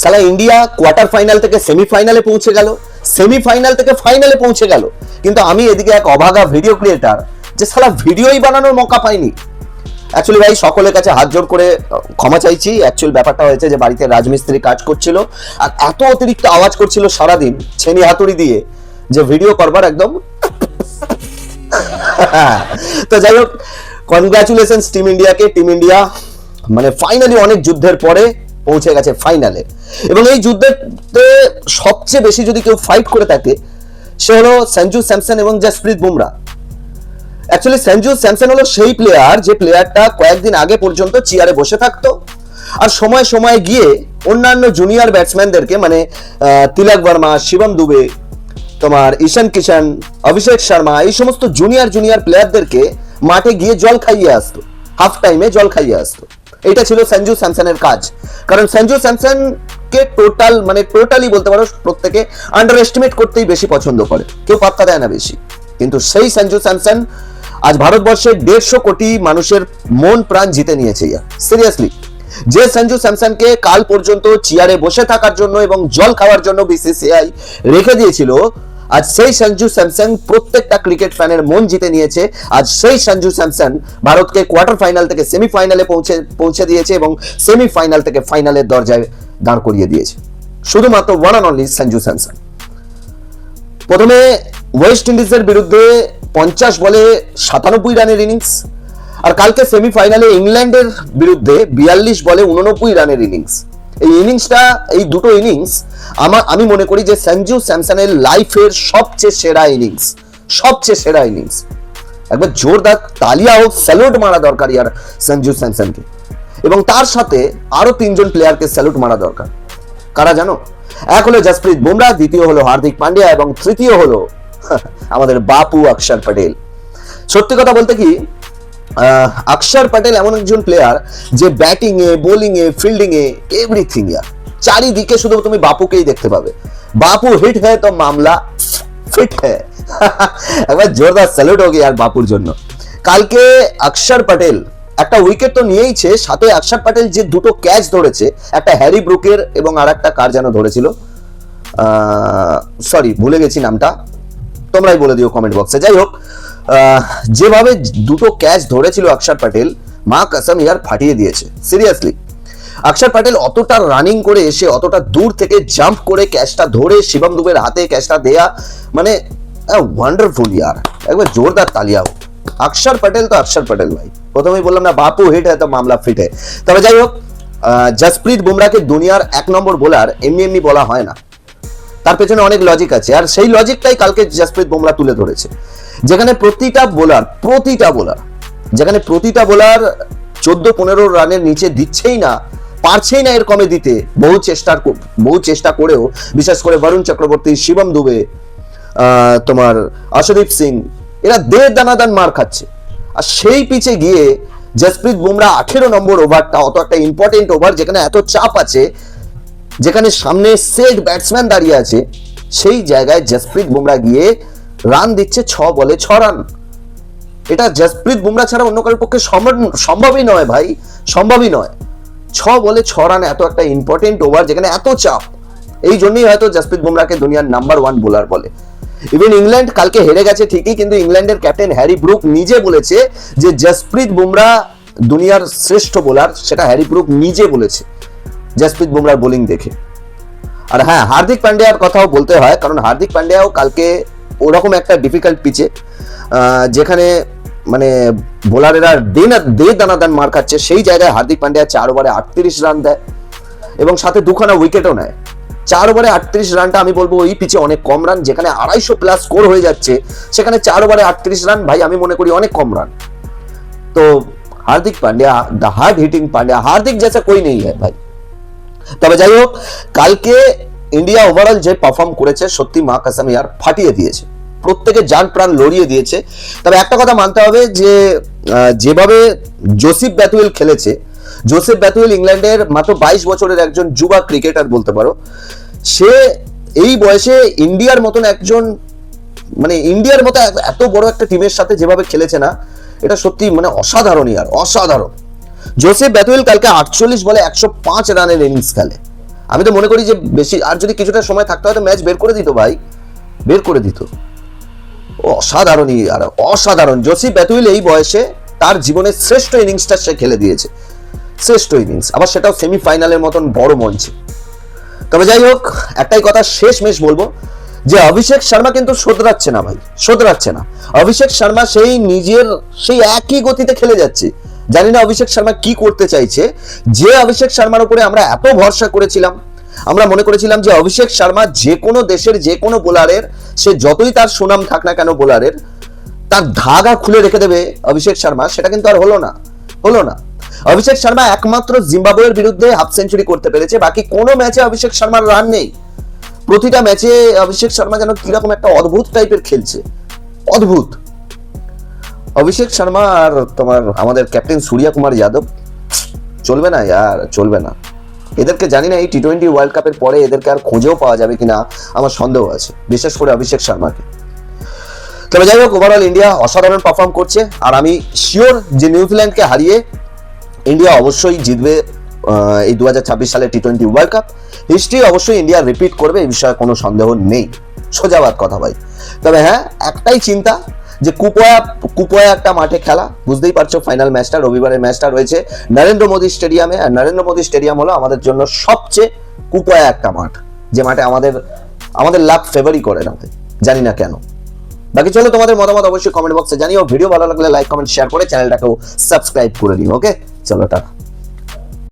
সালা India quarter final থেকে সেমিফাইনালে পৌঁছে গেল, সেমিফাইনাল থেকে ফাইনালে পৌঁছে গেল, কিন্তু আমি এদিকে এক অভাগা ভিডিও ক্রিয়েটার যে সালা ভিডিওই বানানোর মৌকা পাইনি। অ্যাকচুয়ালি ভাই সকলের কাছে হাত জোড় করে ক্ষমা চাইছি। অ্যাকচুয়াল ব্যাপারটা হয়েছে যে বাড়িতে রাজমিস্ত্রি কাজ করছিল আর এত অতিরিক্ত আওয়াজ করছিল সারাদিন ছেনি হাতুড়ি দিয়ে যে ভিডিও করবার একদম তো যাই হোক, কনগ্রাচুলেশনস টিম ইন্ডিয়াকে। টিম ইন্ডিয়া মানে ফাইনালি অনেক যুদ্ধের পরে পৌঁছে গেছে ফাইনালে, এবং এই যুদ্ধেতে সবচেয়ে বেশি যদি কেউ ফাইট করে থাকে সে হলো সঞ্জু স্যামসন এবং জসপ্রীত বুমরা। অ্যাকচুয়ালি সঞ্জু স্যামসন হলো সেই প্লেয়ার যে প্লেয়ারটা কয়েকদিন আগে পর্যন্ত চেয়ারে বসে থাকতো আর সময় সময় গিয়ে অন্যান্য জুনিয়র ব্যাটসম্যানদেরকে মানে তিলক বর্মা, শিবম দুবে, তোমার ঈশান কিষান, অভিষেক শর্মা, এই সমস্ত জুনিয়র প্লেয়ারদেরকে মাঠে গিয়ে জল খাইয়ে আসতো, হাফ টাইমে জল খাইয়ে আসতো। এটা ছিল সঞ্জু স্যামসনের কাজ। কারণ সঞ্জু স্যামসনকে টোটালি বলতে পারো প্রত্যেকে আন্ডার এস্টিমেট করতেই বেশি পছন্দ করে, কেউ পাত্তা দেয় না বেশি। কিন্তু সেই সঞ্জু স্যামসন আজ ভারতবর্ষের 150 কোটি মানুষের মন প্রাণ জিতে নিয়েছে। সিরিয়াসলি, যে সঞ্জু স্যামসনকে কাল পর্যন্ত চেয়ারে বসে থাকার জন্য এবং জল খাওয়ার জন্য বিসিসিআই রেখে দিয়েছিল, আজ সেই সঞ্জু স্যামসন প্রত্যেকটা ক্রিকেট ফ্যানের মন জিতে নিয়েছে। আজ সেই সঞ্জু স্যামসন ভারতকে কোয়ার্টার ফাইনাল থেকে সেমিফাইনালে পৌঁছে দিয়েছে এবং সেমিফাইনাল থেকে ফাইনালের দরজায় দাঁড় করিয়ে দিয়েছে শুধুমাত্র one and only Sanju Samson. প্রথমে ওয়েস্ট ইন্ডিজের বিরুদ্ধে 50 বলে 97 রানের ইনিংস, আর কালকে সেমিফাইনালে ইংল্যান্ডের বিরুদ্ধে 42 বলে 89 রানের ইনিংস। এই ইনিংসটা, এই দুটো ইনিংস আমি মনে করি যে সঞ্জু স্যামসনের লাইফের সবচেয়ে সেরা ইনিংস। একবার জোরদার তালিয়া হোক, স্যালুট মারা দরকার ইয়ার সঞ্জু স্যামসনকে, এবং তার সাথে আরো 3 জন প্লেয়ারকে স্যালুট মারা দরকার। কারা জানো? এক হলো জসপ্রীত বুমরা, দ্বিতীয় হলো হার্দিক পান্ডিয়া এবং তৃতীয় হলো আমাদের বাপু অক্ষর প্যাটেল। সত্যি কথা বলতে কি, অক্ষর প্যাটেল এমন একজন প্লেয়ার যে ব্যাটিং এ, বোলিং এ, ফিল্ডিং এ, এভরিথিং ইয়ার চারিদিকে শুধু তুমি বাপুকেই দেখতে পাবে। বাপু হিট হ্যায় তো মামলা ফিট হ্যায়। একবার জোরদার স্যালুট হোক ইয়ার বাপুর জন্য। কালকে অক্ষর প্যাটেল একটা উইকেট তো নিয়েইছে, সাথে অক্ষর প্যাটেল যে দুটো ক্যাচ ধরেছে, একটা হ্যারি ব্রুকের এবং আর একটা কার যেন ধরেছিল, সরি ভুলে গেছি নামটা, তোমরাই বলে দিও কমেন্ট বক্সে। যাই হোক, যেভাবে দুটো ক্যাচ ধরেছিল অক্ষর প্যাটেল, মা কসম ইয়ার ফাটিয়ে দিয়েছে। সিরিয়াসলি, অক্ষর প্যাটেল অতটা রানিং করে এসে অতটা দূর থেকে জাম্প করে ক্যাচটা ধরে শিবম দুবের হাতে ক্যাচটা দেয়া, মানে ওয়ান্ডারফুল ইয়ার। একবার জোরদার তালিয়া হোক। অক্ষর প্যাটেল তো অক্ষর প্যাটেল ভাই, প্রথমেই বললাম না বাপু হিট হয় তো মামলা ফিট হয়। তবে যাই হোক, জসপ্রীত বুমরাকে দুনিয়ার 1 নম্বর বোলার এমনি বলা হয় না, তার পেছনে অনেক লজিক আছে, আর সেই লজিকটাই কালকে জসপ্রীত বুমরা তুলে ধরেছে। যেখানে প্রতিটা বোলার যেখানে প্রতিটা বোলার 14-15 রানের নিচে দিচ্ছেই না, পারছেই না এর কমে দিতে, বহু চেষ্টা করেও, বিশেষ করে বরুণ চক্রবর্তী, শিবম দুবে, তোমার অর্শদীপ সিং, এরা দানাদান মার খাচ্ছে। আর সেই পিচে গিয়ে জসপ্রীত বুমরা 18 নম্বর ওভারটা, অত একটা ইম্পর্টেন্ট ওভার যেখানে এত চাপ আছে, যেখানে সামনে সেট ব্যাটসম্যান দাঁড়িয়ে আছে, সেই জায়গায় জসপ্রীত বুমরা গিয়ে রান দিচ্ছে 6 বলে 6 রান। এটা জসপ্রীত বুমরা ছাড়া অন্য কারোর পক্ষে সম্ভবই নয় ভাই, সম্ভবই নয়। 6 বলে 6 রান, এত একটা ইম্পর্টেন্ট ওভার যেখানে এত চাপ। এই জন্যই হয়তো জসপ্রীত বুমরাকে দুনিয়ার নাম্বার 1 বোলার বলে। ইভেন ইংল্যান্ড কালকে হেরে গেছে ঠিকই, কিন্তু ইংল্যান্ডের ক্যাপ্টেন হ্যারি ব্রুক নিজে বলেছে যে জসপ্রীত বুমরা দুনিয়ার শ্রেষ্ঠ বোলার, সেটা হ্যারি ব্রুক নিজে বলেছে জসপ্রীত বুমরার বোলিং দেখে। আর হ্যাঁ, হার্দিক পান্ডিয়ার কথাও বলতে হয়, কারণ হার্দিক পান্ডিয়াও কালকে ওরকম একটা ডিফিকাল্ট পিচে, যেখানে মানে বোলারেরা দানাদান মার খাচ্ছে, সেই জায়গায় হার্দিক পান্ডিয়া 4 ওভারে 38 রান দেয় এবং সাথে 2খানা উইকেটও নেয়। 4 ওভারে 38 রানটা আমি বলবো ওই পিচে অনেক কম রান, যেখানে 250+ স্কোর হয়ে যাচ্ছে, সেখানে 4 ওভারে 38 রান ভাই আমি মনে করি অনেক কম রান। তো Hardik Pandya, the hard hitting Pandya, Hardik जैसा कोई नहीं है भाई। তবে যাই হোক, কালকে ইন্ডিয়া ওভারঅল যে পারফর্ম করেছে সত্যি মা কসম ইয়ার ফাটিয়ে দিয়েছে, প্রত্যেকে জান প্রাণ লড়িয়ে দিয়েছে। তবে একটা কথা মানতে হবে যে যেভাবে জোসেফ ব্যাথুয়েল খেলেছে, জোসেফ ব্যাথুয়েল ইংল্যান্ডের মাত্র 22 বছরের একজন যুবা ক্রিকেটার বলতে পারো, সে এই বয়সে ইন্ডিয়ার মতন একজন, মানে ইন্ডিয়ার মতো এত বড় একটা টিমের সাথে যেভাবে খেলেছে না, এটা সত্যি মানে অসাধারণ ইয়ার, অসাধারণ। জোসেফ ব্যাথুয়েল কালকে 48 বলে 105 রানের ইনিংস খেলে, আমি তো মনে করি যে বেশি আর যদি কিছুটা সময় থাকতে হয়তো ম্যাচ বের করে দিত ভাই, বের করে দিত। অসাধারণই আর অসাধারণ। জোসি ব্যাটুইল এই বয়সে তার জীবনের শ্রেষ্ঠ ইনিংসটা সে খেলে দিয়েছে, শ্রেষ্ঠ ইনিংস, আবার সেটাও সেমিফাইনালের মতন বড় মঞ্চে। তবে যাই হোক, একটাই কথা শেষমেশ বলবো যে অভিষেক শর্মা কিন্তু শোধরাচ্ছে না ভাই, শোধরাচ্ছে না। অভিষেক শর্মা সেই নিজের সেই একই গতিতে খেলে যাচ্ছে। জানি না অভিষেক শর্মা কি করতে চাইছে। যে অভিষেক শর্মার উপরে আমরা এত ভরসা করেছিলাম, আমরা মনে করেছিলাম যে অভিষেক শর্মা যে কোনো দেশের যে কোনো বোলারের, সে যতই তার সুনাম থাক না কেন বোলারের, তার ধাগা খুলে রেখে দেবে অভিষেক শর্মা, সেটা কিন্তু আর হলো না, হলো না। অভিষেক শর্মা একমাত্র জিম্বাবুয়ের বিরুদ্ধে হাফ সেঞ্চুরি করতে পেরেছে, বাকি কোনো ম্যাচে অভিষেক শর্মার রান নেই। প্রতিটা ম্যাচে অভিষেক শর্মা যেন কিরকম একটা অদ্ভুত টাইপের খেলছে, অদ্ভুত। অভিষেক শর্মা আর তোমার আমাদের ক্যাপ্টেন সূর্য কুমার যাদব চলবে না ইয়ার, চলবে না। এদেরকে জানি না এই টি-20 ওয়ার্ল্ড কাপের পরে এদেরকে আর খোঁজেও পাওয়া যাবে কিনা, আমার সন্দেহ আছে, বিশেষ করে অভিষেক শর্মাকে। তবে যাই হোক, ওভারঅল ইন্ডিয়া অসাধারণ পারফর্ম করছে, আর আমি শিওর যে নিউজিল্যান্ডকে হারিয়ে ইন্ডিয়া অবশ্যই জিতবে এই 2026 সালের টি-20 ওয়ার্ল্ড কাপ। হিস্ট্রি অবশ্যই ইন্ডিয়া রিপিট করবে, এই বিষয়ে কোনো সন্দেহ নেই, সোজাবাদ কথা ভাই। তবে হ্যাঁ, একটাই চিন্তা যে কুপোয়া একটা মাঠে খেলা, বুঝতেই পারছো ফাইনাল ম্যাচটা, রবিবারের ম্যাচটা রয়েছে নরেন্দ্র মোদী স্টেডিয়ামে, আর নরেন্দ্র মোদী স্টেডিয়াম হলো আমাদের জন্য সবচেয়ে কুপোয়া একটা মাঠ, যে মাঠে আমাদের লাভ ফেভারই করে না ভাই, জানি না কেন। বাকি চলো, তোমাদের মতামত অবশ্যই কমেন্ট বক্সে জানিও। ভিডিও ভালো লাগলে লাইক কমেন্ট শেয়ার করে চ্যানেলটাকেও সাবস্ক্রাইব করে নিও। ওকে, চলো টাটা।